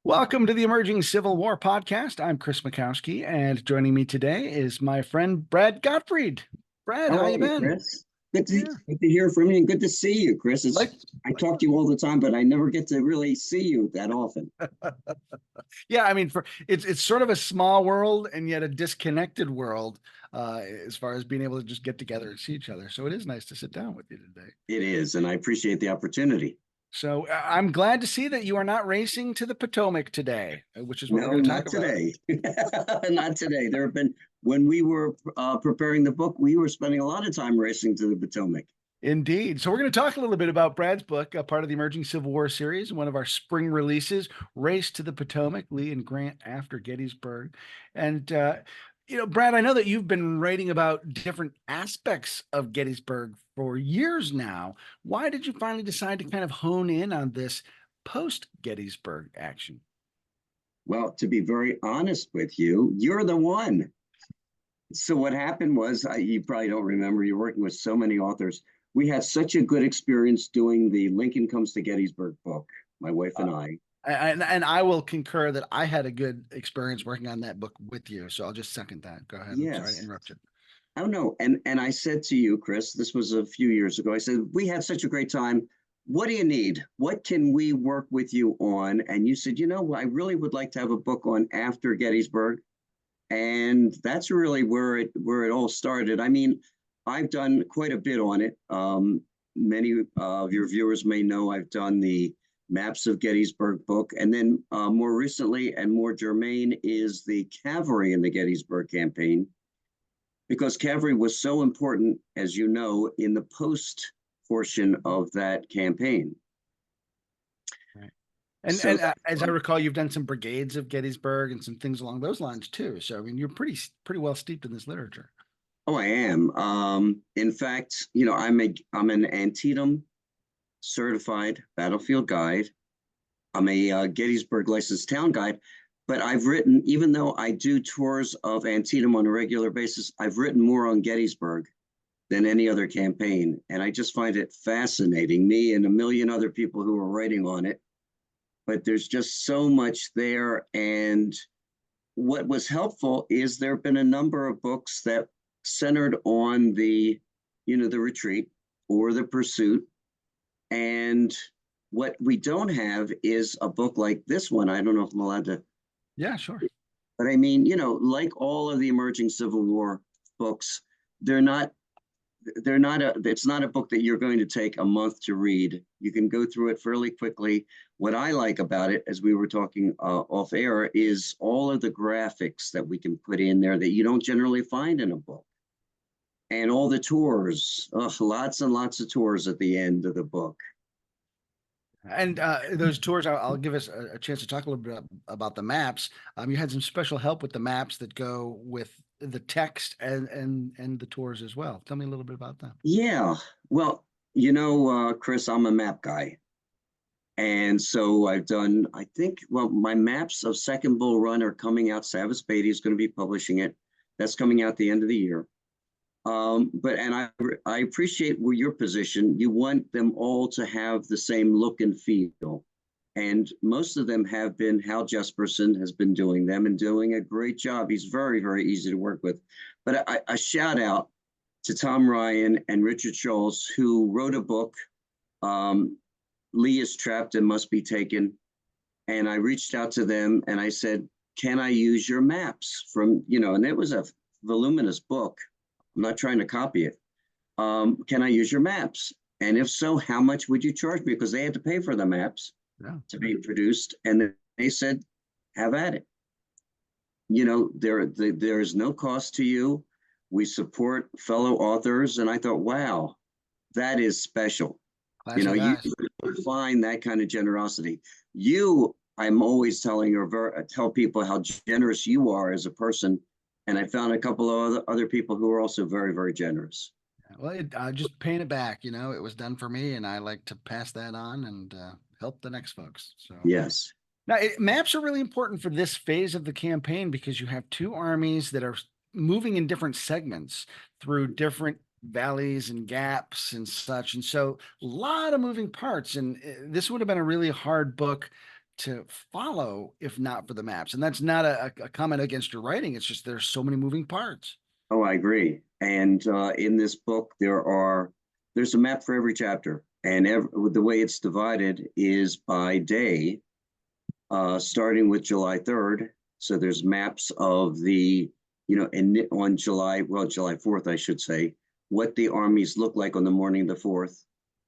Welcome to the Emerging Civil War podcast. I'm Chris Mikowski, and joining me today is my friend Brad Gottfried. Brad, How how are you you, been? Chris? Good to, Yeah, good to hear from you and good to see you, Chris. like, I talk to you all the time, but I never get to really see you that often. yeah. I mean, it's sort of a small world and yet a disconnected world, as far as being able to just get together and see each other. So it is nice to sit down with you today. It is, and I appreciate the opportunity. So I'm glad to see that you are not racing to the Potomac today, which is what we're No, going to talk not about. today. Not today. There have been, when we were preparing the book, we were spending a lot of time racing to the Potomac. Indeed. So we're going to talk a little bit about Brad's book, a part of the Emerging Civil War series, one of our spring releases, Race to the Potomac, Lee and Grant After Gettysburg. And, Brad, I know that you've been writing about different aspects of Gettysburg for years now. Why did you finally decide to kind of hone in on this post-Gettysburg action? Well, to be very honest with you, you're the one. So what happened was, you probably don't remember, you're working with so many authors. We had such a good experience doing the Lincoln Comes to Gettysburg book, my wife and I. And I will concur that I had a good experience working on that book with you. So I'll just second that. Go ahead. I'm sorry to Yes. interrupt you. Oh no, and I said to you, Chris, this was a few years ago. I said, we had such a great time. What do you need? What can we work with you on? And you said, I really would like to have a book on after Gettysburg. And that's really where it all started. I mean, I've done quite a bit on it. Many of your viewers may know I've done the Maps of Gettysburg book, and then more recently and more germane is the cavalry in the Gettysburg campaign, because cavalry was so important, as you know, in the post portion of that campaign. Right. And So, as I recall, you've done some brigades of Gettysburg and some things along those lines too. So I mean, you're pretty well steeped in this literature. oh, I am. In fact, I'm an Antietam certified battlefield guide. I'm a Gettysburg licensed town guide, but I've written, even though I do tours of Antietam on a regular basis, I've written more on Gettysburg than any other campaign. And I just find it fascinating, me and a million other people who are writing on it. But there's just so much there. And what was helpful is there have been a number of books that centered on the retreat or the pursuit. And what we don't have is a book like this one. I don't know if I'm allowed to. Yeah, sure. But I mean, like all of the emerging Civil War books, they're not it's not a book that you're going to take a month to read. You can go through it fairly quickly. What I like about it, as we were talking off air, is all of the graphics that we can put in there that you don't generally find in a book. And all the tours, lots and lots of tours at the end of the book. And those tours, I'll give us a chance to talk a little bit about the maps. You had some special help with the maps that go with the text and the tours as well. Tell me a little bit about that. Yeah, well, Chris, I'm a map guy. And so I've done, I think, well, my maps of Second Bull Run are coming out. Savas Beatty is going to be publishing it. That's coming out the end of the year. I appreciate where your position. You want them all to have the same look and feel. And most of them have been, Hal Jesperson has been doing them and doing a great job. He's very, very easy to work with. But a shout out to Tom Ryan and Richard Scholes, who wrote a book, Lee is Trapped and Must Be Taken. And I reached out to them and I said, can I use your maps from, and it was a voluminous book. I'm not trying to copy it. Can I use your maps? And if so, how much would you charge me? Because they had to pay for the maps to be produced. And they said, have at it. There is no cost to you. We support fellow authors. And I thought, wow, that is special. You find that kind of generosity. I'm always tell people how generous you are as a person. And I found a couple of other people who are also very, very generous. Well, just paying it back, it was done for me, and I like to pass that on and help the next folks. So Yes. now maps are really important for this phase of the campaign because you have two armies that are moving in different segments through different valleys and gaps and such. And so a lot of moving parts. And this would have been a really hard book to follow if not for the maps. And that's not a comment against your writing. It's just there's so many moving parts. Oh, I agree. And in this book, there's a map for every chapter, and the way it's divided is by day, starting with July 3rd. So there's maps of on July 4th, I should say, what the armies look like on the morning of the 4th.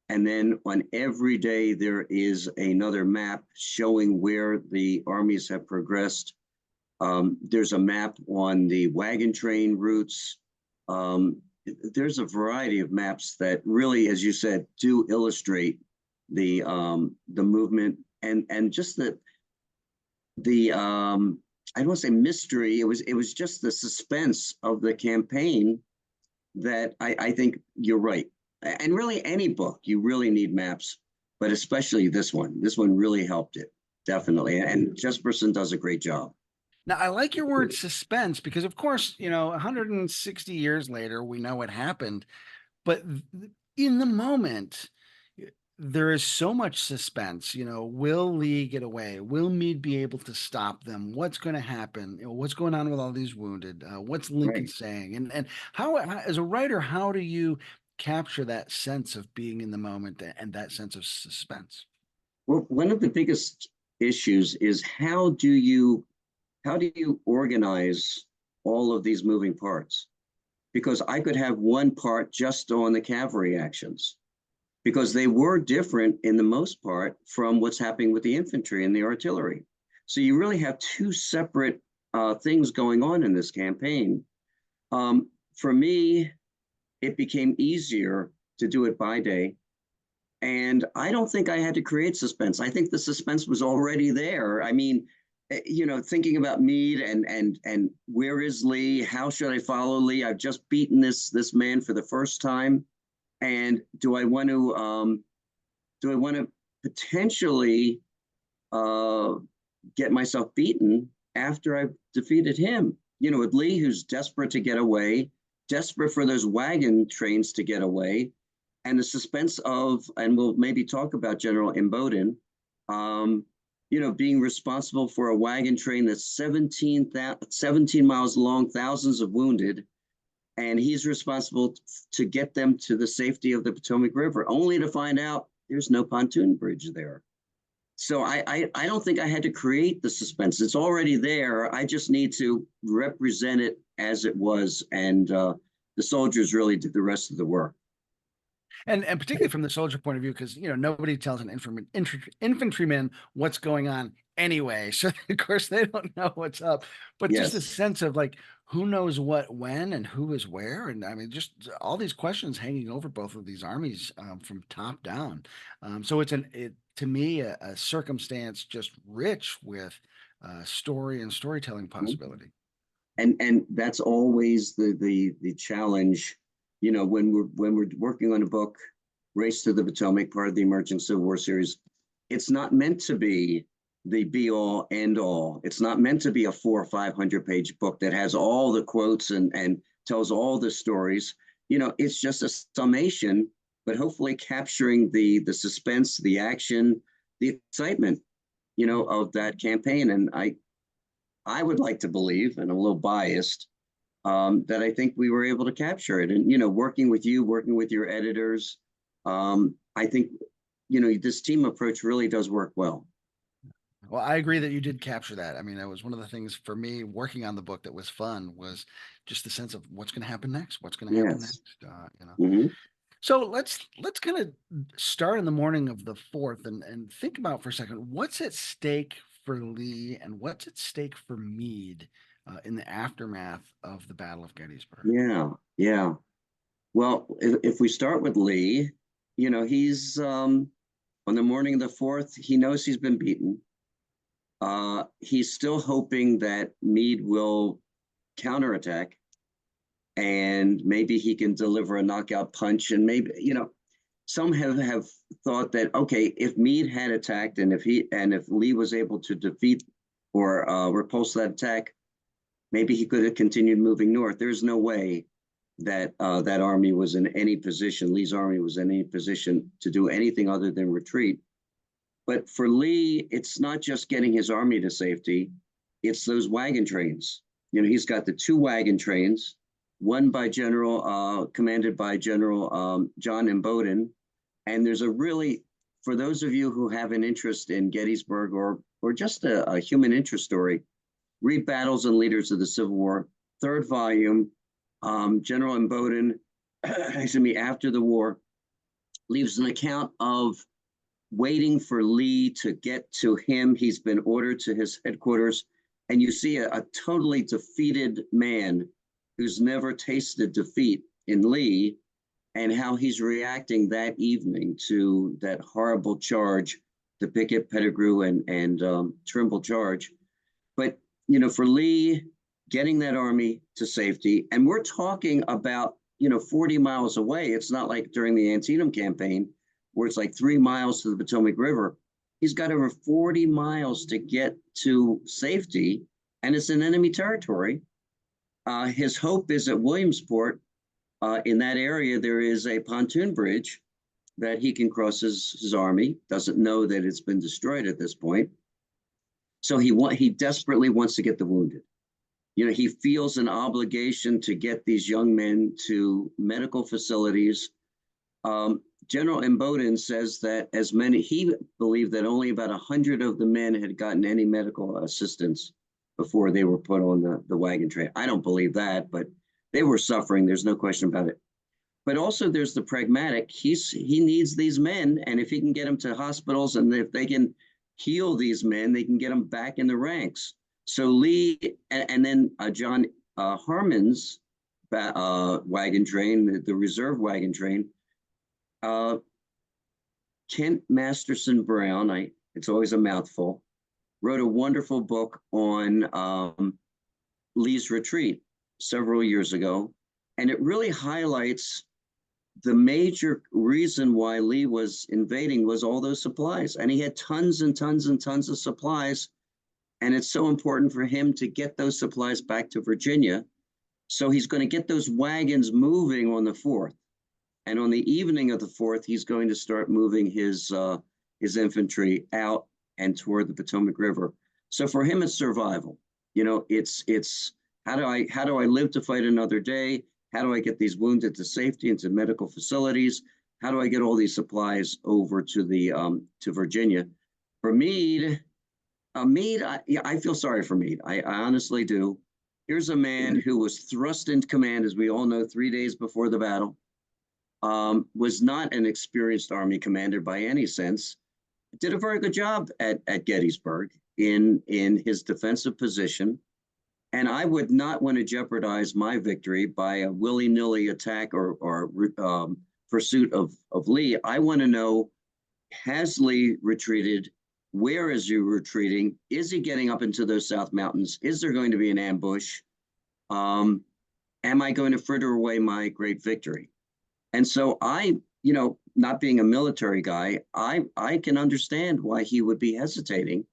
And then on every day, there is another map showing where the armies have progressed. There's a map on the wagon train routes. There's a variety of maps that really, as you said, do illustrate the movement and just the I don't want to say mystery. It was just the suspense of the campaign that I think you're right. And really, any book you really need maps, but especially this one. This one really helped it, definitely. And Jesperson does a great job. Now, I like your word suspense because, of course, 160 years later, we know what happened. But in the moment, there is so much suspense. Will Lee get away? Will Meade be able to stop them? What's going to happen? What's going on with all these wounded? What's Lincoln Right. saying? And as a writer, how do you capture that sense of being in the moment and that sense of suspense? Well, one of the biggest issues is how do you organize all of these moving parts? Because I could have one part just on the cavalry actions, because they were different in the most part from what's happening with the infantry and the artillery. So you really have two separate things going on in this campaign. For me, it became easier to do it by day. And I don't think I had to create suspense. I think the suspense was already there. I mean, thinking about Meade and where is Lee? How should I follow Lee? I've just beaten this man for the first time, and do I want to potentially get myself beaten after I've defeated him? With Lee, who's desperate to get away, desperate for those wagon trains to get away, and the suspense of, and we'll maybe talk about General Imboden, being responsible for a wagon train that's 17 miles long, thousands of wounded, and he's responsible to get them to the safety of the Potomac River, only to find out there's no pontoon bridge there. So I don't think I had to create the suspense. It's already there. I just need to represent it as it was, and the soldiers really did the rest of the work. And particularly from the soldier point of view, because nobody tells an infantryman what's going on anyway. So of course they don't know what's up. But just a Yes. sense of like who knows what when and who is where, and I mean just all these questions hanging over both of these armies from top down. So it's to me a circumstance just rich with story and storytelling possibility. And that's always the challenge, when we're working on a book, Race to the Potomac, part of the Emerging Civil War series. It's not meant to be the be all end all. It's not meant to be a 400 or 500 page book that has all the quotes and tells all the stories. It's just a summation, but hopefully capturing the suspense, the action, the excitement, of that campaign. And I would like to believe, and I'm a little biased, that I think we were able to capture it. And, working with you, working with your editors, I think, this team approach really does work well. Well, I agree that you did capture that. I mean, that was one of the things for me working on the book that was fun was just the sense of what's going to happen next. What's going to happen Yes. next? Mm-hmm. So let's kind of start in the morning of the 4th and think about for a second what's at stake for Lee and what's at stake for Meade in the aftermath of the Battle of Gettysburg. Yeah. Yeah. Well, if we start with Lee, he's on the morning of the 4th, he knows he's been beaten. He's still hoping that Meade will counterattack and maybe he can deliver a knockout punch. And maybe, some have thought that, okay, if Meade had attacked and if Lee was able to defeat or repulse that attack, maybe he could have continued moving north. There's no way that that army was in any position, Lee's army was in any position to do anything other than retreat. But for Lee, it's not just getting his army to safety, it's those wagon trains. He's got the two wagon trains, one by commanded by General John Imboden. And there's a really, for those of you who have an interest in Gettysburg or just a human interest story, read Battles and Leaders of the Civil War, third volume. General Imboden, excuse me, after the war, leaves an account of waiting for Lee to get to him. He's been ordered to his headquarters, and you see a totally defeated man who's never tasted defeat in Lee, and how he's reacting that evening to that horrible charge, the Pickett, Pettigrew, and Trimble charge. But for Lee, getting that army to safety, and we're talking about 40 miles away. It's not like during the Antietam campaign where it's like 3 miles to the Potomac River. He's got over 40 miles to get to safety, and it's in enemy territory. His hope is at Williamsport. In that area, there is a pontoon bridge that he can cross his army. Doesn't know that it's been destroyed at this point. So he desperately wants to get the wounded. He feels an obligation to get these young men to medical facilities. General Imboden says that he believed that only about 100 of the men had gotten any medical assistance before they were put on the wagon train. I don't believe that, but they were suffering. There's no question about it. But also there's the pragmatic. He needs these men, and if he can get them to hospitals, and if they can heal these men, they can get them back in the ranks. So Lee, and then John Harmon's wagon train, the reserve wagon train, Kent Masterson Brown, it's always a mouthful, wrote a wonderful book on Lee's retreat several years ago. And it really highlights the major reason why Lee was invading was all those supplies. And he had tons and tons and tons of supplies. And it's so important for him to get those supplies back to Virginia. So he's going to get those wagons moving on the 4th. And on the evening of the 4th, he's going to start moving his infantry out and toward the Potomac River. So for him, it's survival. It's how do I live to fight another day? How do I get these wounded to safety into medical facilities? How do I get all these supplies over to Virginia? For Meade, I feel sorry for Meade. I honestly do. Here's a man who was thrust into command, as we all know, 3 days before the battle. Was not an experienced army commander by any sense. Did a very good job at Gettysburg in his defensive position. And I would not want to jeopardize my victory by a willy-nilly attack or pursuit of Lee. I want to know, has Lee retreated? Where is he retreating? Is he getting up into those South Mountains? Is there going to be an ambush? Am I going to fritter away my great victory? And so not being a military guy, I can understand why he would be hesitating.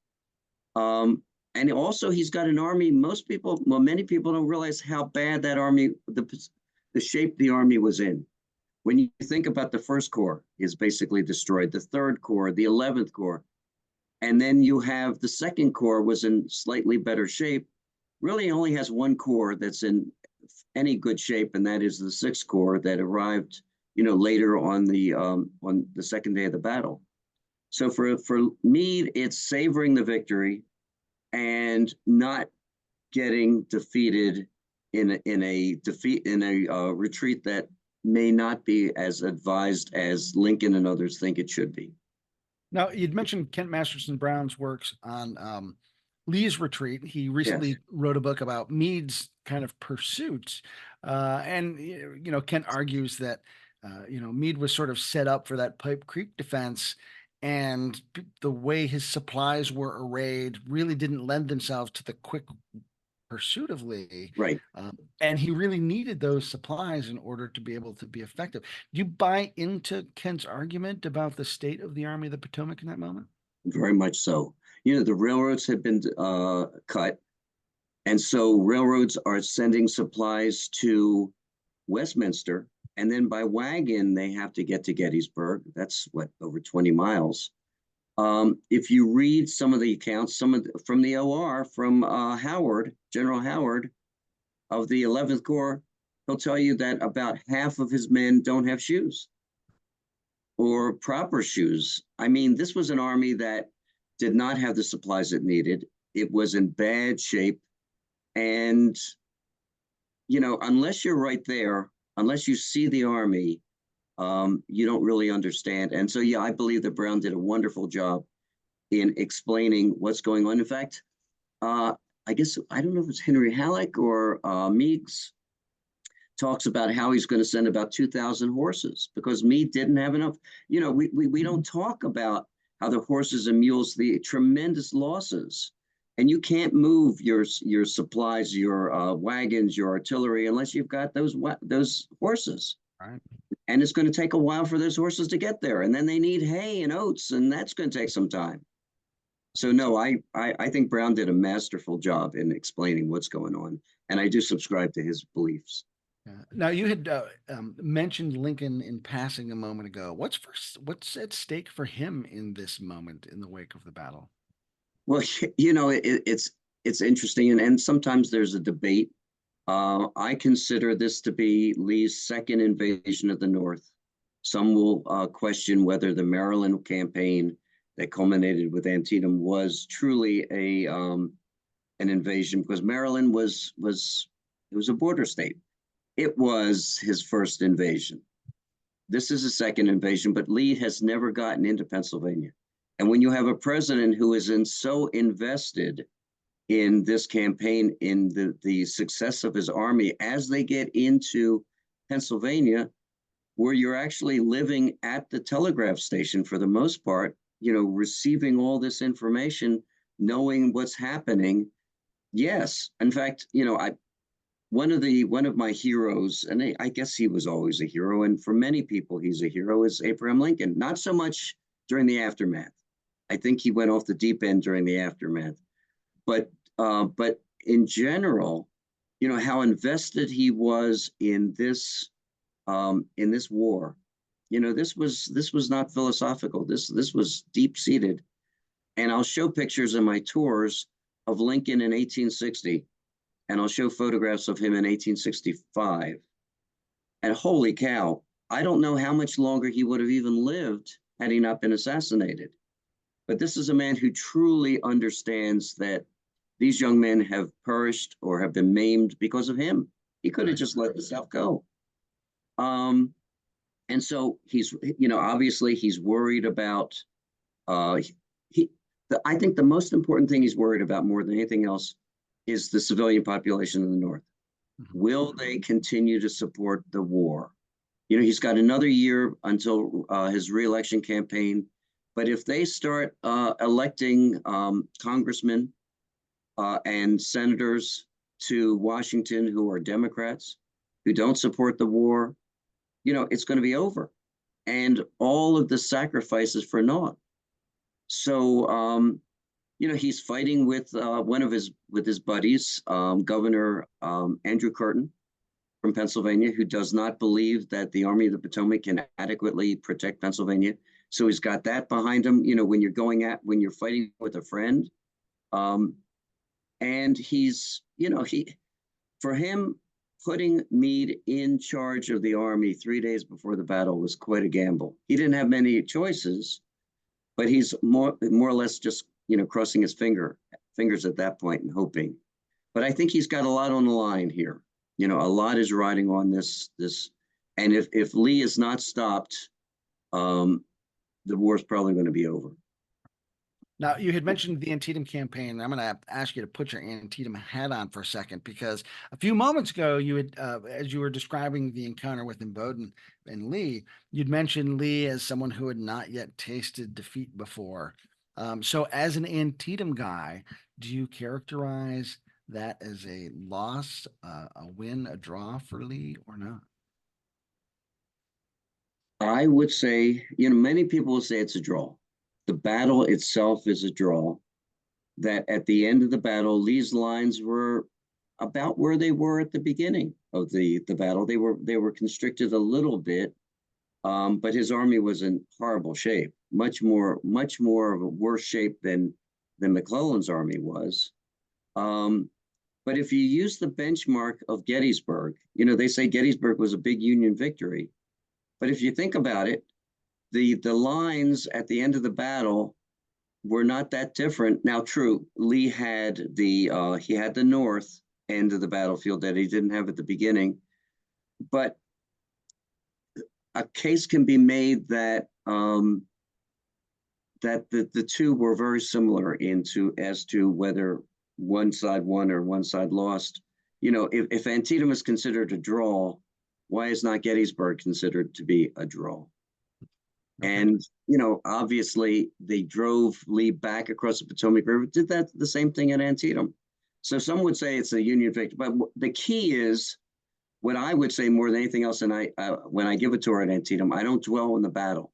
And also he's got an army. Many people don't realize how bad that army, the shape the army was in. When you think about the First Corps is basically destroyed, the Third Corps, the 11th Corps, and then you have the Second Corps was in slightly better shape. Really only has one corps that's in any good shape, and that is the Sixth Corps that arrived, later on the second day of the battle. So for Meade, it's savoring the victory and not getting defeated in a retreat that may not be as advised as Lincoln and others think it should be. Now, you'd mentioned Kent Masterson Brown's works on Lee's retreat. He recently wrote a book about Meade's kind of pursuits. And Kent argues that, Meade was sort of set up for that Pipe Creek defense, and the way his supplies were arrayed really didn't lend themselves to the quick pursuit of Lee. Right. And he really needed those supplies in order to be able to be effective. Do you buy into Kent's argument about the state of the Army of the Potomac in that moment? Very much so. The railroads had been cut. And so railroads are sending supplies to Westminster. And then by wagon, they have to get to Gettysburg. That's over 20 miles. If you read some of the accounts, from the OR, from Howard, General Howard of the 11th Corps, he'll tell you that about half of his men don't have shoes or proper shoes. I mean, this was an army that did not have the supplies it needed. It was in bad shape. And, unless you're right there, unless you see the army, you don't really understand. And so, yeah, I believe that Brown did a wonderful job in explaining what's going on. In fact, uh, I guess, I don't know if it's Henry Halleck or Meigs talks about how he's going to send about 2,000 horses because Meade didn't have enough. We don't talk about how the horses and mules, the tremendous losses, and you can't move your supplies, your wagons, your artillery unless you've got those horses. Right. And it's going to take a while for those horses to get there, and then they need hay and oats, and that's going to take some time. So no, I think Brown did a masterful job in explaining what's going on, and I do subscribe to his beliefs. Yeah. Now you had mentioned Lincoln in passing a moment ago. What's at stake for him in this moment in the wake of the battle? Well, it's interesting, and sometimes there's a debate. I consider this to be Lee's second invasion of the North. Some will question whether the Maryland campaign that culminated with Antietam was truly an invasion, because Maryland was it was a border state. It was his first invasion. This is a second invasion, but Lee has never gotten into Pennsylvania. And when you have a president who is so invested in this campaign, in the success of his army as they get into Pennsylvania, where you're actually living at the telegraph station for the most part, receiving all this information, knowing what's happening. Yes, in fact, one of my heroes, and I guess he was always a hero, and for many people he's a hero, is Abraham Lincoln. Not so much during the aftermath. I think he went off the deep end during the aftermath, but in general, how invested he was in this war. This was not philosophical. This was deep seated, and I'll show pictures in my tours of Lincoln in 1860. And I'll show photographs of him in 1865. And holy cow, I don't know how much longer he would have even lived had he not been assassinated. But this is a man who truly understands that these young men have perished or have been maimed because of him. He could have just let the South go. And so he's, obviously he's worried about, I think the most important thing he's worried about more than anything else is the civilian population in the North. Mm-hmm. Will they continue to support the war? He's got another year until his reelection campaign. But if they start electing congressmen and senators to Washington who are Democrats, who don't support the war, it's going to be over. And all of the sacrifices for naught. So, he's fighting with his buddies, Governor Andrew Curtin from Pennsylvania, who does not believe that the Army of the Potomac can adequately protect Pennsylvania. So he's got that behind him. When you're fighting with a friend, and for him, putting Meade in charge of the army 3 days before the battle was quite a gamble. He didn't have many choices, but he's more or less just crossing his fingers at that point and hoping. But I think he's got a lot on the line here. A lot is riding on this. And if Lee is not stopped, the war is probably going to be over. Now, you had mentioned the Antietam campaign. I'm going to ask you to put your Antietam hat on for a second, because a few moments ago, you had, as you were describing the encounter with Imboden and Lee, you'd mentioned Lee as someone who had not yet tasted defeat before. So as an Antietam guy, do you characterize that as a loss, a win, a draw for Lee, or not? I would say, many people will say it's a draw. The battle itself is a draw. That at the end of the battle, Lee's lines were about where they were at the beginning of the battle. They were constricted a little bit, but his army was in horrible shape. much more of a worse shape than McClellan's army was. Um, but if you use the benchmark of Gettysburg, they say Gettysburg was a big Union victory. But if you think about it, the lines at the end of the battle were not that different. Now, true, Lee had he had the north end of the battlefield that he didn't have at the beginning, but a case can be made that that the two were very similar as to whether one side won or one side lost. If Antietam is considered a draw, why is not Gettysburg considered to be a draw? Okay. And, obviously they drove Lee back across the Potomac River, did that the same thing at Antietam. So some would say it's a Union victory, but the key is what I would say more than anything else. And when I give a tour at Antietam, I don't dwell on the battle.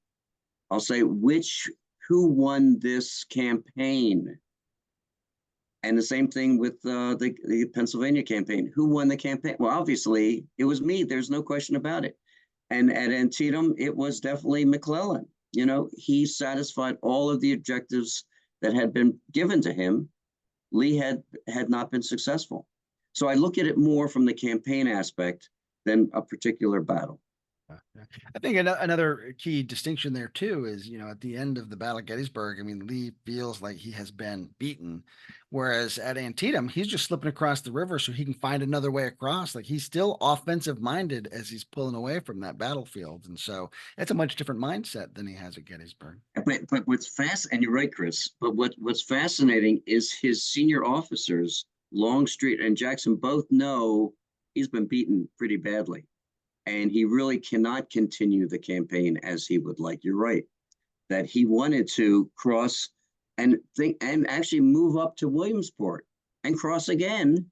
I'll say who won this campaign. And the same thing with the Pennsylvania campaign. Who won the campaign? Well, obviously it was Meade. There's no question about it. And at Antietam, it was definitely McClellan. He satisfied all of the objectives that had been given to him. Lee had not been successful. So I look at it more from the campaign aspect than a particular battle. I think another key distinction there too is, at the end of the Battle of Gettysburg, I mean, Lee feels like he has been beaten, whereas at Antietam, he's just slipping across the river so he can find another way across. Like, he's still offensive minded as he's pulling away from that battlefield, and so it's a much different mindset than he has at Gettysburg. But what's fast, and you're right, Chris. But what's fascinating is his senior officers, Longstreet and Jackson, both know he's been beaten pretty badly. And he really cannot continue the campaign as he would like. You're right, that he wanted to cross and actually move up to Williamsport and cross again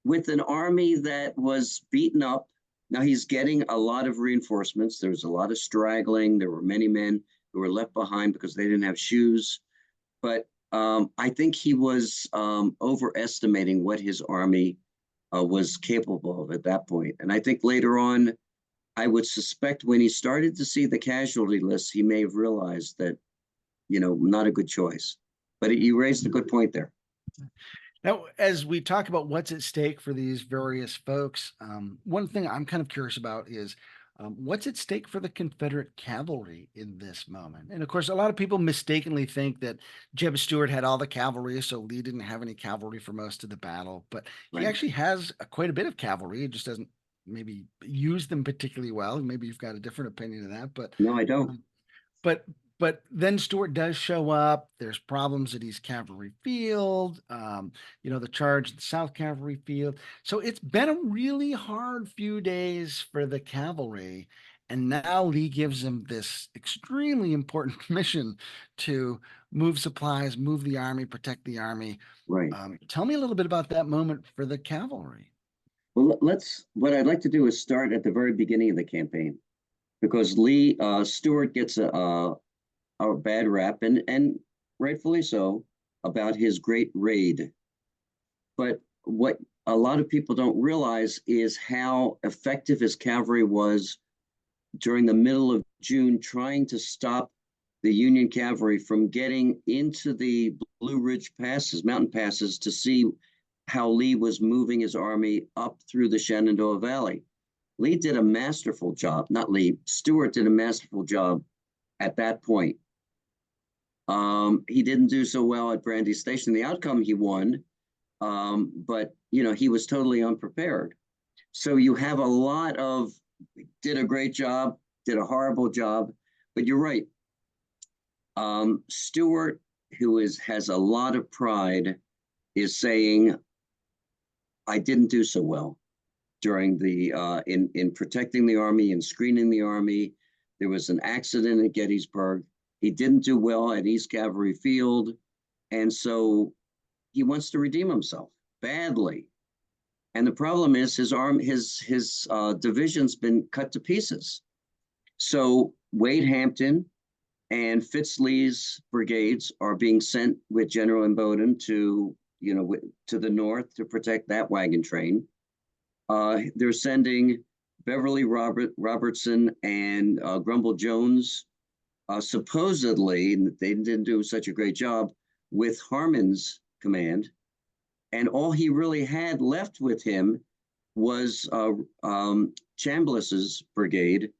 with an army that was beaten up. Now he's getting a lot of reinforcements. There was a lot of straggling. There were many men who were left behind because they didn't have shoes. But I think he was overestimating what his army was capable of at that point. And I think later on, I would suspect when he started to see the casualty list, he may have realized that, not a good choice. But you raised a good point there. Now, as we talk about what's at stake for these various folks, one thing I'm kind of curious about is what's at stake for the Confederate cavalry in this moment? And of course, a lot of people mistakenly think that Jeb Stuart had all the cavalry, so Lee didn't have any cavalry for most of the battle. But he Right. actually has quite a bit of cavalry. He just doesn't maybe use them particularly well. Maybe you've got a different opinion of that. But No, I don't. um, but then Stuart does show up. There's problems at East Cavalry Field, the charge at the South Cavalry Field. So it's been a really hard few days for the cavalry. And now Lee gives them this extremely important mission to move supplies, move the army, protect the army. Right. Tell me a little bit about that moment for the cavalry. Well, what I'd like to do is start at the very beginning of the campaign, because Stuart gets a bad rap, and rightfully so, about his great raid. But what a lot of people don't realize is how effective his cavalry was during the middle of June, trying to stop the Union cavalry from getting into the Blue Ridge passes, mountain passes, to see how Lee was moving his army up through the Shenandoah Valley. Lee did a masterful job, not Lee, Stuart did a masterful job at that point. He didn't do so well at Brandy Station. The outcome, he won, but he was totally unprepared. So you have a lot of did a great job, did a horrible job, but you're right. Stuart, who has a lot of pride, is saying, "I didn't do so well during the in protecting the army and screening the army. There was an accident at Gettysburg. He didn't do well at East Cavalry Field, and so he wants to redeem himself badly. And the problem is his division's been cut to pieces. So Wade Hampton and Fitz Lee's brigades are being sent with General Imboden to the north to protect that wagon train. They're sending Beverly Robertson and Grumble Jones supposedly they didn't do such a great job with Harmon's command, and all he really had left with him was Chambliss's brigade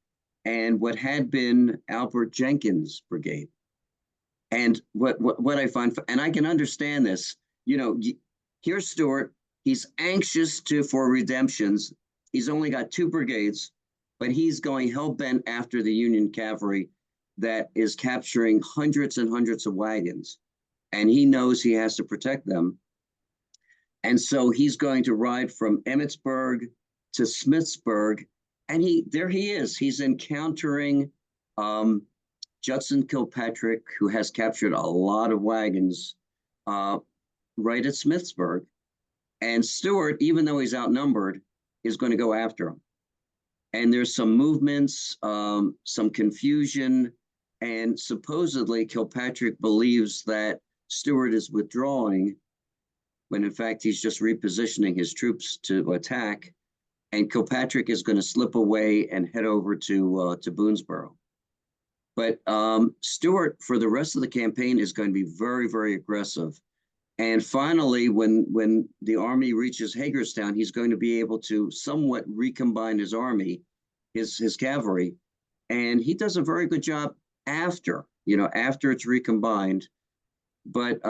and what had been Albert Jenkins' brigade. And what I find, and I can understand this, here's Stuart. He's anxious for redemptions. He's only got 2 brigades, but he's going hell bent after the Union cavalry that is capturing hundreds and hundreds of wagons, and he knows he has to protect them. And so he's going to ride from Emmitsburg to Smithsburg, and there he is. He's encountering Judson Kilpatrick, who has captured a lot of wagons right at Smithsburg. And Stuart, even though he's outnumbered, is going to go after him. And there's some movements, some confusion, and supposedly Kilpatrick believes that Stuart is withdrawing, when in fact he's just repositioning his troops to attack. And Kilpatrick is going to slip away and head over to Boonesboro. But Stuart, for the rest of the campaign, is going to be very, very aggressive. And finally, when the army reaches Hagerstown, he's going to be able to somewhat recombine his army, his cavalry, and he does a very good job after it's recombined. But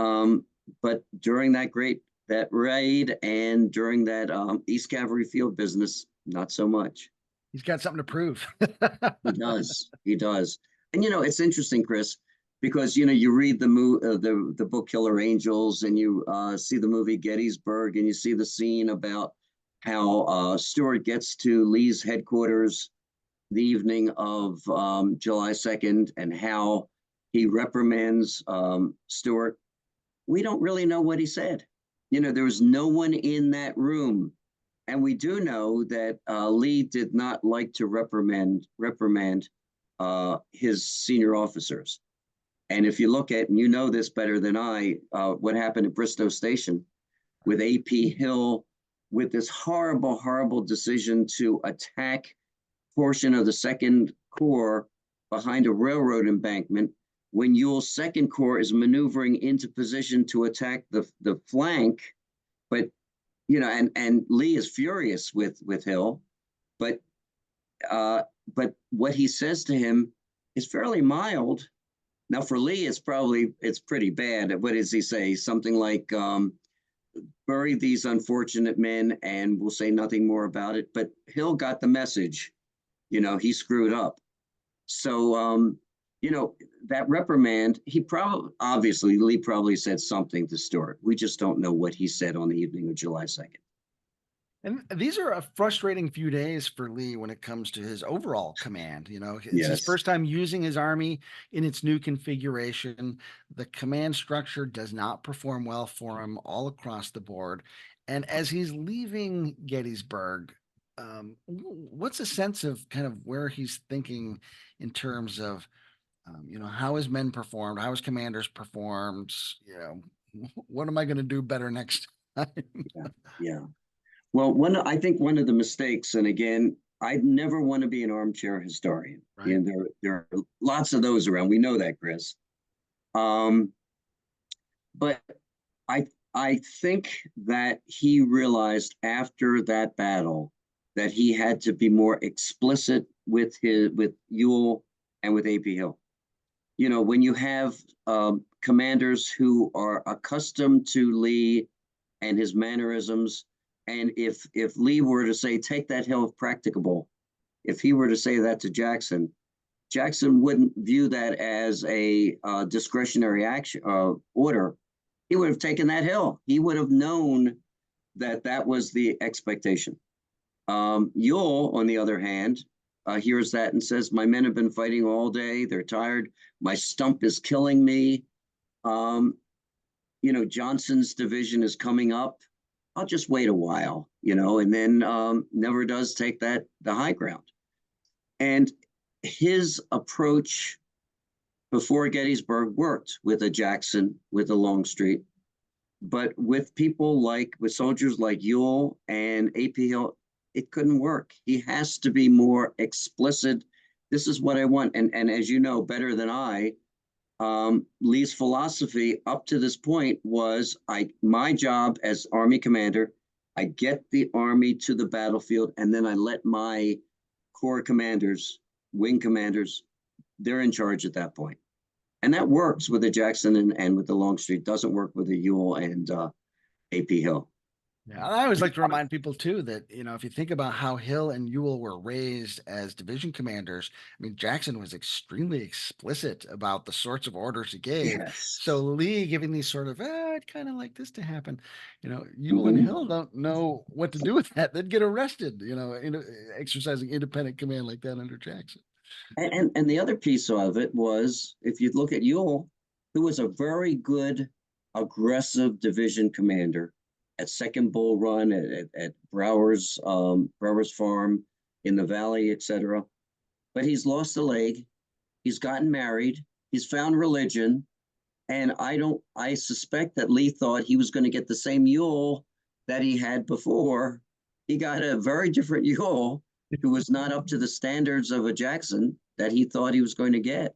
during that raid and during that East Cavalry Field business, not so much. He's got something to prove. He does. And it's interesting, Chris, because you read the book Killer Angels, and you see the movie Gettysburg, and you see the scene about how Stuart gets to Lee's headquarters the evening of July 2nd, and how he reprimands Stuart. We don't really know what he said. There was no one in that room, and we do know that Lee did not like to reprimand his senior officers. And if you look at, and you know this better than I, what happened at Bristow Station with A.P. Hill, with this horrible, horrible decision to attack a portion of the Second Corps behind a railroad embankment, when Ewell's Second Corps is maneuvering into position to attack the flank. But, and Lee is furious with Hill, but what he says to him is fairly mild. Now, for Lee, it's pretty bad. What does he say? Something like, bury these unfortunate men and we'll say nothing more about it. But Hill got the message. He screwed up. So, that reprimand, Lee probably said something to Stuart. We just don't know what he said on the evening of July 2nd. And these are a frustrating few days for Lee when it comes to his overall command. It's his first time using his army in its new configuration. The command structure does not perform well for him all across the board. And as he's leaving Gettysburg, what's a sense of kind of where he's thinking in terms of, how his men performed, how his commanders performed, what am I going to do better next time? Yeah. Well, I think one of the mistakes, and again, I'd never want to be an armchair historian. Right. And there are lots of those around. We know that, Chris. But I think that he realized after that battle that he had to be more explicit with Ewell and with A.P. Hill. When you have commanders who are accustomed to Lee and his mannerisms, and if Lee were to say, take that hill if practicable, if he were to say that to Jackson wouldn't view that as a discretionary action order. He would have taken that hill. He would have known that was the expectation. Ewell, on the other hand, hears that and says, my men have been fighting all day. They're tired. My stump is killing me. Johnson's division is coming up. I'll just wait a while, and then never does take the high ground. And his approach before Gettysburg worked with a Jackson, with a Longstreet, but with soldiers like Ewell and A.P. Hill, it couldn't work. He has to be more explicit this is what I want. And as you know better than I, Lee's philosophy up to this point was my job as Army commander, I get the Army to the battlefield, and then I let my corps commanders, wing commanders, they're in charge at that point. And that works with the Jackson and with the Longstreet, doesn't work with the Ewell and AP Hill. Yeah, I always like to remind people too that, if you think about how Hill and Ewell were raised as division commanders, I mean, Jackson was extremely explicit about the sorts of orders he gave. So Yes. Lee giving these sort of, I'd kind of like this to happen. Ewell and Mm-hmm. Hill don't know what to do with that. They'd get arrested, exercising independent command like that under Jackson. And the other piece of it was, if you look at Ewell, who was a very good aggressive division commander at Second Bull Run, at Brower's Farm in the Valley, etc. But he's lost a leg, he's gotten married, he's found religion, and I suspect that Lee thought he was going to get the same Ewell that he had before. He got a very different Ewell who was not up to the standards of a Jackson that he thought he was going to get.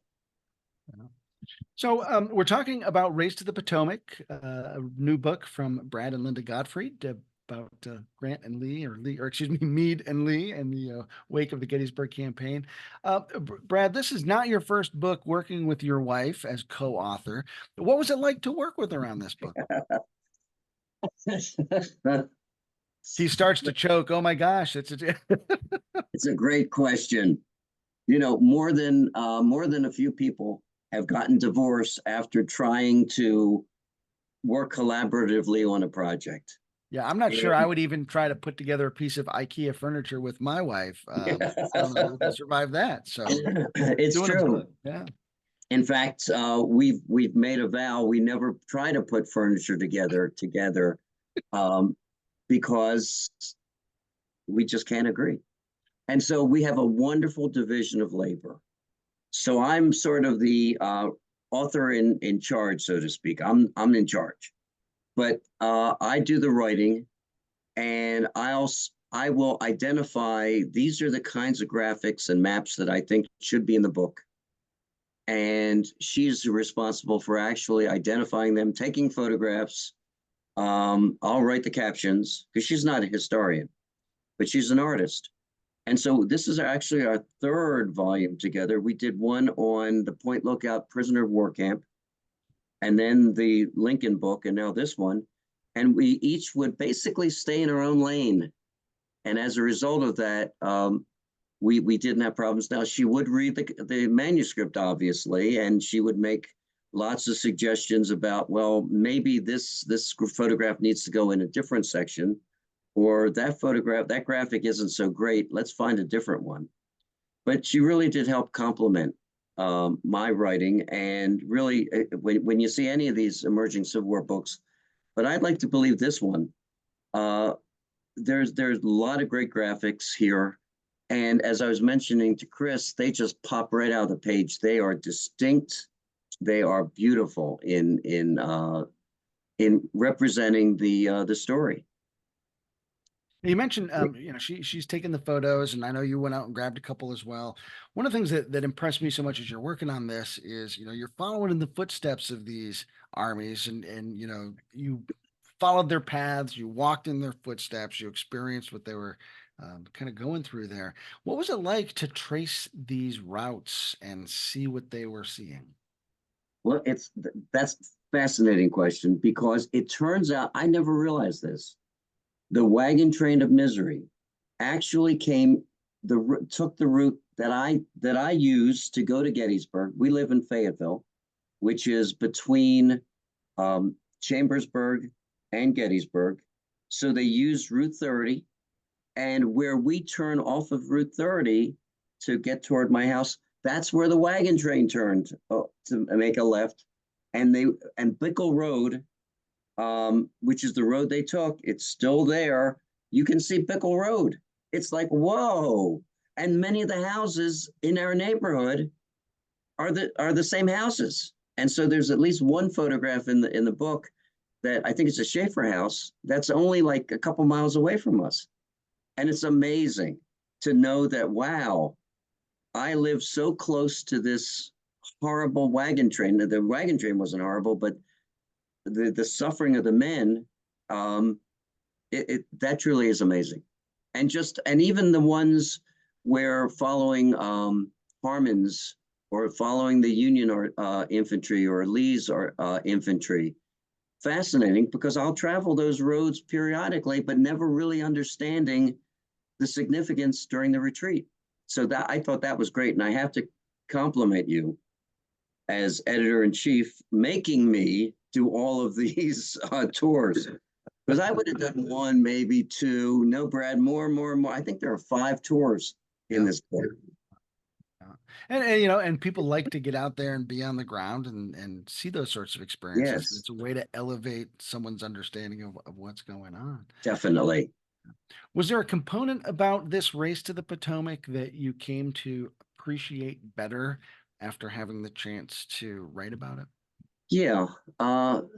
So we're talking about Race to the Potomac, a new book from Brad and Linda Gottfried about Grant and Lee, or excuse me, Meade and Lee, in the wake of the Gettysburg campaign. Brad, this is not your first book working with your wife as co-author. What was it like to work with her on this book? He starts to choke. Oh my gosh, it's It's a great question. More than a few people have gotten divorced after trying to work collaboratively on a project. Yeah, I'm not sure I And, would even try to put together a piece of IKEA furniture with my wife. I don't know if I survive that. So it's doing a true. book, yeah. In fact, we've made a vow we never try to put furniture together, um, because we just can't agree. And so we have a wonderful division of labor. So I'm sort of the author in charge, so to speak. I'm in charge, but I do the writing, and I will identify these are the kinds of graphics and maps that I think should be in the book. And she's responsible for actually identifying them, taking photographs. I'll write the captions because she's not a historian, but she's an artist. And so this is actually our third volume together. We did one on the Point Lookout prisoner of war camp, and then the Lincoln book, and now this one. And we each would basically stay in our own lane. And as a result of that, we didn't have problems. Now, she would read the manuscript, obviously, and she would make lots of suggestions about, well, maybe this photograph needs to go in a different section, or that graphic isn't so great. Let's find a different one. But she really did help complement my writing. And really, when you see any of these emerging Civil War books, but I'd like to believe this one, uh, there's a lot of great graphics here. And as I was mentioning to Chris, they just pop right out of the page. They are distinct. They are beautiful in representing the story. You mentioned, she's taken the photos, and I know you went out and grabbed a couple as well. One of the things that impressed me so much as you're working on this is, you're following in the footsteps of these armies, and you followed their paths, you walked in their footsteps, you experienced what they were kind of going through there. What was it like to trace these routes and see what they were seeing? Well, that's a fascinating question because it turns out I never realized this. The wagon train of misery actually took the route that I used to go to Gettysburg. We live in Fayetteville, which is between Chambersburg and Gettysburg. So they used Route 30, and where we turn off of Route 30 to get toward my house, that's where the wagon train turned to make a left, and Bickle Road, which is the road they took. It's still there. You can see Bickle Road. It's like, whoa. And many of the houses in our neighborhood are the same houses. And so there's at least one photograph in the book that I think it's a Schaefer house that's only like a couple miles away from us. And it's amazing to know that, wow, I live so close to this horrible wagon train. The wagon train wasn't horrible, but the suffering of the men, um, that truly is amazing. And even the ones where following Harmon's or following the Union or infantry or Lee's or infantry, fascinating because I'll travel those roads periodically, but never really understanding the significance during the retreat. So that I thought that was great, and I have to compliment you as editor in chief, making me do all of these tours because I would have done one, maybe two. No, Brad, more. I think there are 5 tours in Yeah. this book. Yeah. And you know, and people like to get out there and be on the ground and see those sorts of experiences. Yes, It's a way to elevate someone's understanding of what's going on. definitely. Was there a component about this race to the Potomac that you came to appreciate better after having the chance to write about it? Yeah,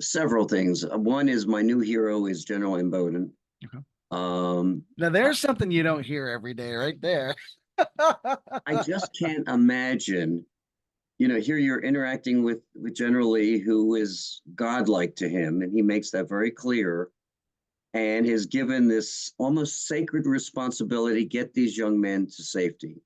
several things. One is my new hero is General Imboden. Okay. Now I there's something you don't hear every day right there. I just can't imagine, here you're interacting with General Lee, who is godlike to him, and he makes that very clear, and is given this almost sacred responsibility, get these young men to safety.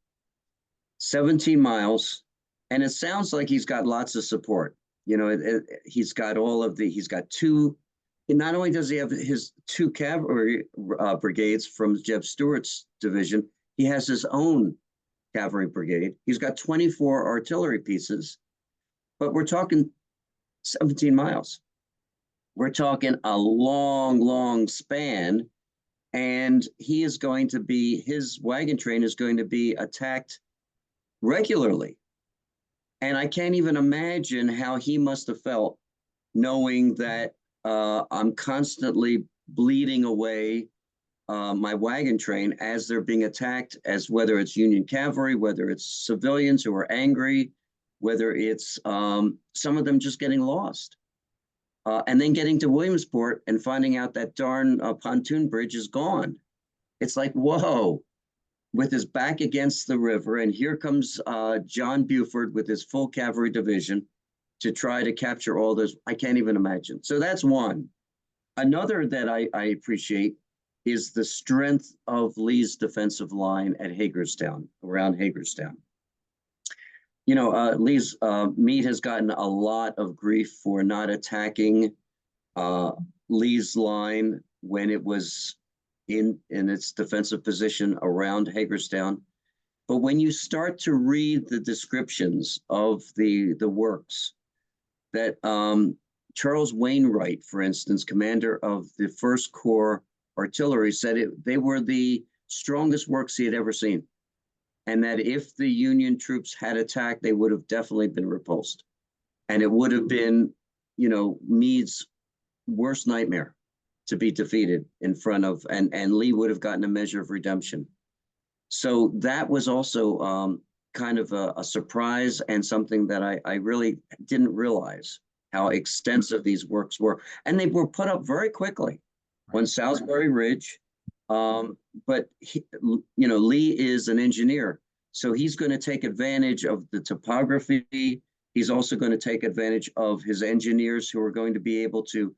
17 miles, and it sounds like he's got lots of support. He's got he's got two. Not only does he have his 2 cavalry brigades from Jeb Stuart's division, he has his own cavalry brigade. He's got 24 artillery pieces, but we're talking 17 miles. We're talking a long, long span, and his wagon train is going to be attacked regularly. And I can't even imagine how he must have felt knowing that I'm constantly bleeding away my wagon train as they're being attacked, as whether it's Union cavalry, whether it's civilians who are angry, whether it's some of them just getting lost. And then getting to Williamsport and finding out that darn pontoon bridge is gone. It's like, whoa, with his back against the river. And here comes John Buford with his full cavalry division to try to capture all those. I can't even imagine. So that's one. Another that I appreciate is the strength of Lee's defensive line at Hagerstown, around Hagerstown. Meade has gotten a lot of grief for not attacking Lee's line when it was in its defensive position around Hagerstown. But when you start to read the descriptions of the works that Charles Wainwright, for instance, commander of the First Corps Artillery, said they were the strongest works he had ever seen. And that if the Union troops had attacked, they would have definitely been repulsed. And it would have been, Meade's worst nightmare to be defeated in front of, and Lee would have gotten a measure of redemption. So that was also kind of a surprise and something that I really didn't realize how extensive these works were. And they were put up very quickly on Salisbury Ridge. But Lee is an engineer, so he's going to take advantage of the topography. He's also going to take advantage of his engineers who are going to be able to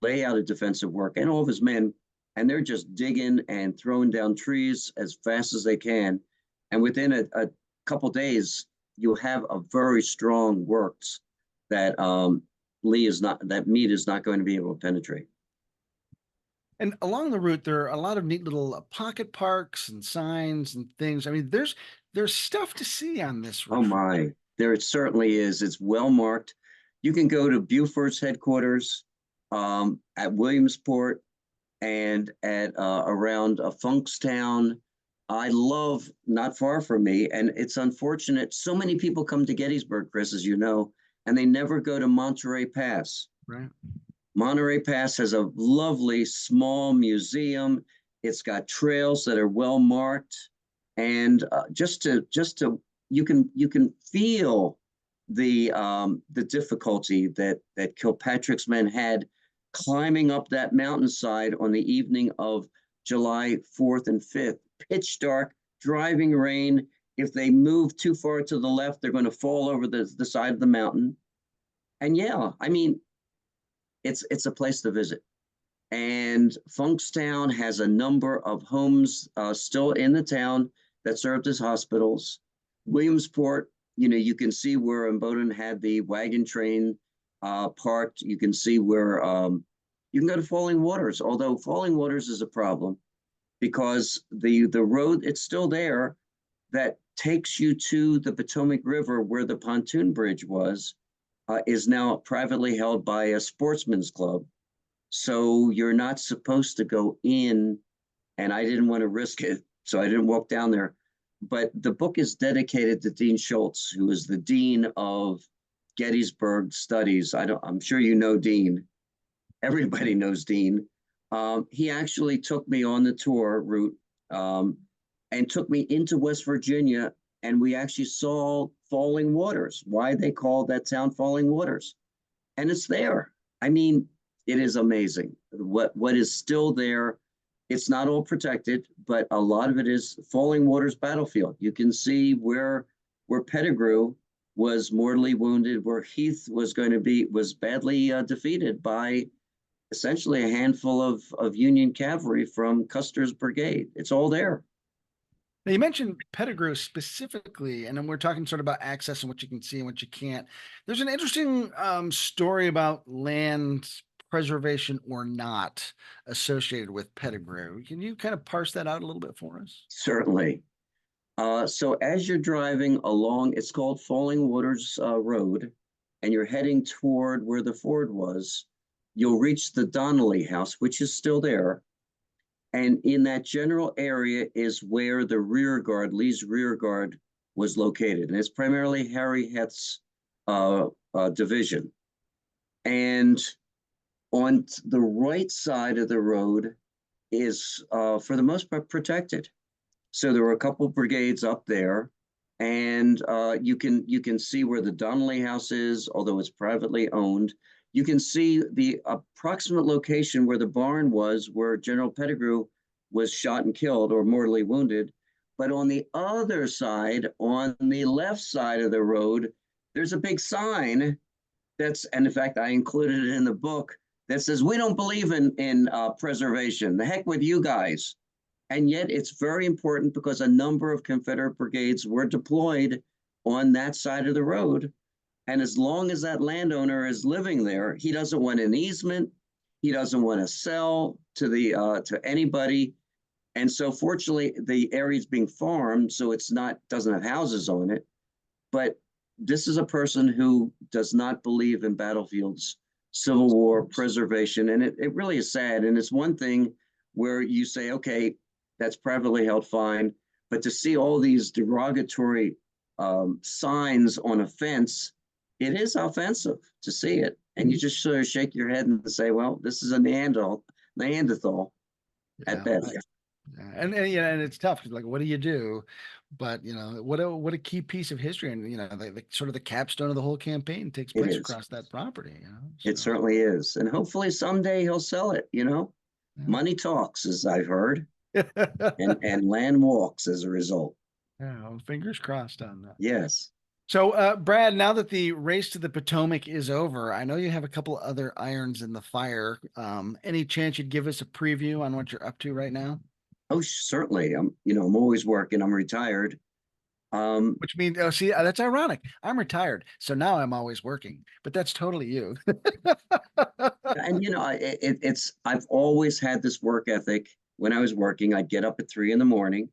lay out a defensive work, and all of his men, and they're just digging and throwing down trees as fast as they can. And within a couple days, you'll have a very strong works that Meade is not going to be able to penetrate. And along the route, there are a lot of neat little pocket parks and signs and things. I mean, there's stuff to see on this Oh retreat. my, there it certainly is. It's well marked. You can go to Buford's headquarters at Williamsport and at around Funkstown. I love not far from me, and it's unfortunate. So many people come to Gettysburg, Chris, as you know, and they never go to Monterey Pass. Right. Monterey Pass has a lovely small museum. It's got trails that are well marked, and just to you can feel the difficulty that Kilpatrick's men had climbing up that mountainside on the evening of July 4th and 5th. Pitch dark, driving rain. if they move too far to the left, they're going to fall over the side of the mountain. And yeah, I mean, it's a place to visit. And Funkstown has a number of homes still in the town that served as hospitals. Williamsport, you can see where Bowdoin had the wagon train parked. You can see where you can go to Falling Waters, although Falling Waters is a problem because the road, it's still there, that takes you to the Potomac River where the pontoon bridge was, is now privately held by a sportsman's club. So you're not supposed to go in, and I didn't want to risk it, so I didn't walk down there. But the book is dedicated to Dean Schultz, who is the dean of Gettysburg Studies. I'm sure you know Dean. Everybody knows Dean. He actually took me on the tour route and took me into West Virginia, and we actually saw Falling Waters, why they call that town Falling Waters. And it's there. I mean, it is amazing what is still there. It's not all protected, but a lot of it is Falling Waters battlefield. You can see where Pettigrew was mortally wounded, where Heath was badly defeated by essentially a handful of Union cavalry from Custer's brigade. It's all there. Now, you mentioned Pettigrew specifically, and then we're talking sort of about access and what you can see and what you can't. There's an interesting story about land preservation or not associated with Pettigrew. Can you kind of parse that out a little bit for us? Certainly. So as you're driving along, it's called Falling Waters Road, and you're heading toward where the ford was, you'll reach the Donley house, which is still there. And in that general area is where the rear guard, Lee's rear guard, was located. And it's primarily Harry Heth's division. And on the right side of the road is, for the most part, protected. So there were a couple of brigades up there. And you can see where the Donley house is, although it's privately owned. You can see the approximate location where the barn was, where General Pettigrew was shot and killed or mortally wounded. But on the other side, on the left side of the road, there's a big sign and in fact, I included it in the book, that says, "We don't believe in preservation. The heck with you guys." And yet it's very important because a number of Confederate brigades were deployed on that side of the road. And as long as that landowner is living there, he doesn't want an easement. He doesn't want to sell to anybody. And so fortunately, the area is being farmed, so doesn't have houses on it. But this is a person who does not believe in battlefields, Civil War, preservation. And it really is sad. And it's one thing where you say, okay, that's privately held, fine. But to see all these derogatory signs on a fence, it is offensive to see it. And you just sort of shake your head and say, well, this is a Neanderthal at best. And it's tough because, like, what do you do? But what a key piece of history, and the sort of the capstone of the whole campaign takes place across that property. It certainly is, and hopefully someday he'll sell it. Yeah. Money talks, as I've heard, and land walks as a result. Yeah, well, fingers crossed on that. Yes. So, Brad, now that the race to the Potomac is over, I know you have a couple other irons in the fire. Any chance you'd give us a preview on what you're up to right now? Oh, certainly. I'm always working. I'm retired. Which means, see, that's ironic. I'm retired, so now I'm always working. But that's totally you. And I've always had this work ethic. When I was working, I'd get up at 3 a.m,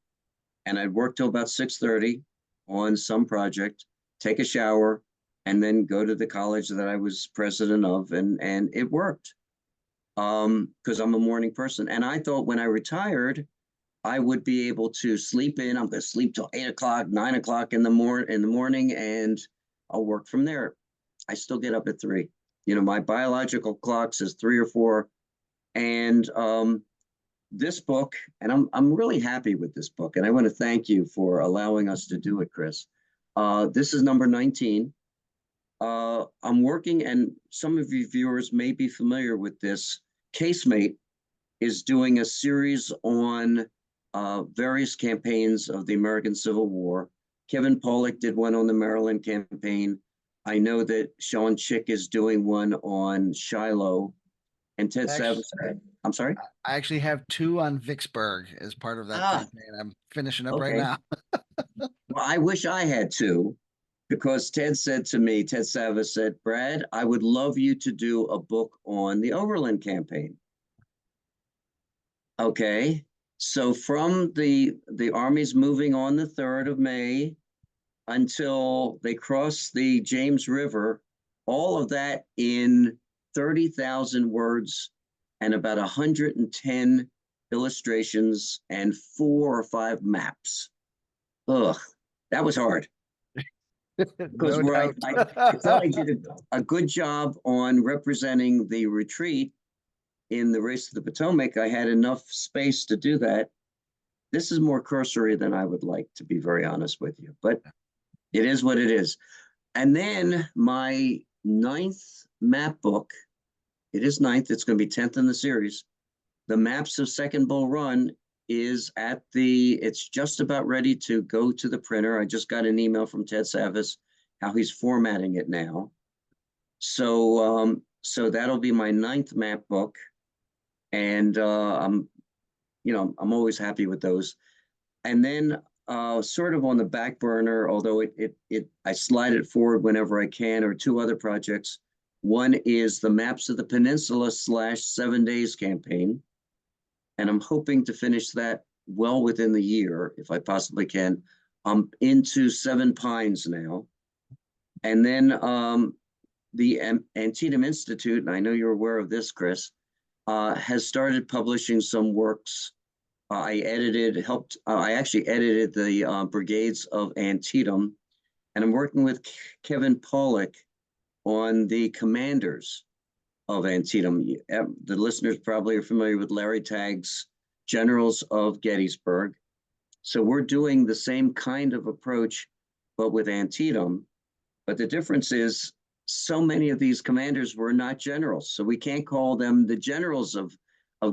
and I'd work till about 6:30 on some project, take a shower, and then go to the college that I was president of, and it worked. Because I'm a morning person, and I thought when I retired, I would be able to sleep in. I'm going to sleep till 8 o'clock, 9 o'clock in the morning, and I'll work from there. I still get up at 3. My biological clock says 3 or 4, and this book, and I'm really happy with this book, and I want to thank you for allowing us to do it, Chris. This is number 19. I'm working, and some of you viewers may be familiar with this. Casemate is doing a series on various campaigns of the American Civil War. Kevin Pollak did one on the Maryland campaign. I know that Sean Chick is doing one on Shiloh, and Ted Actually, Savage. I'm sorry. I actually have two on Vicksburg as part of that Ah, campaign. I'm finishing up right okay. now. Well, I wish I had two, because Ted said to me, Ted Savage said, Brad, I would love you to do a book on the Overland campaign. Okay. So from the armies moving on the 3rd of May until they cross the James River, all of that in 30,000 words and about 110 illustrations and 4 or 5 maps. Ugh, that was hard, because No doubt. I thought I did a good job on representing the retreat in the race to the Potomac. I had enough space to do that. This is more cursory than I would like, to be very honest with you, but it is what it is. And then my 9th map book, it is 9th, it's going to be 10th in the series. The Maps of Second Bull Run is it's just about ready to go to the printer. I just got an email from Ted Savas, how he's formatting it now. So that'll be my 9th map book. And I'm always happy with those. And then sort of on the back burner, although I slide it forward whenever I can, or 2 other projects. One is the Maps of the Peninsula / 7 Days campaign. And I'm hoping to finish that well within the year, if I possibly can. I'm into 7 Pines now. And then the Antietam Institute, and I know you're aware of this, Chris, has started publishing some works. I actually edited the Brigades of Antietam, and I'm working with Kevin Pollak on the commanders of Antietam. The listeners probably are familiar with Larry Tagg's Generals of Gettysburg. So we're doing the same kind of approach, but with Antietam. But the difference is, so many of these commanders were not generals, so we can't call them the generals of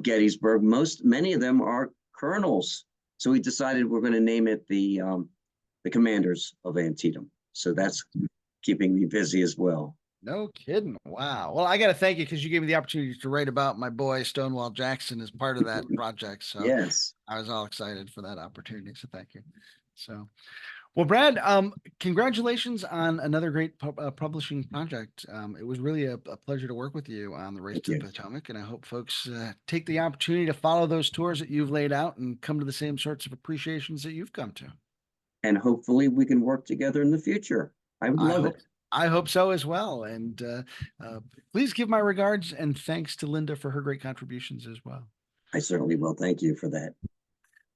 Gettysburg. Many of them are colonels. So we decided we're going to name it the commanders of Antietam. So that's keeping me busy as well. No kidding. Wow. Well, I got to thank you, because you gave me the opportunity to write about my boy Stonewall Jackson as part of that project. So Yes. I was all excited for that opportunity. So thank you. So, well, Brad, congratulations on another great publishing project. It was really a pleasure to work with you on the Race Thank to the you. Potomac, and I hope folks take the opportunity to follow those tours that you've laid out and come to the same sorts of appreciations that you've come to. And hopefully we can work together in the future. I would I love hope it. I hope so as well. And please give my regards and thanks to Linda for her great contributions as well. I certainly will. Thank you for that.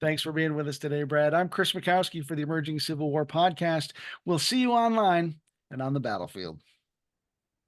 Thanks for being with us today, Brad. I'm Chris Mikowski for the Emerging Civil War podcast. We'll see you online and on the battlefield.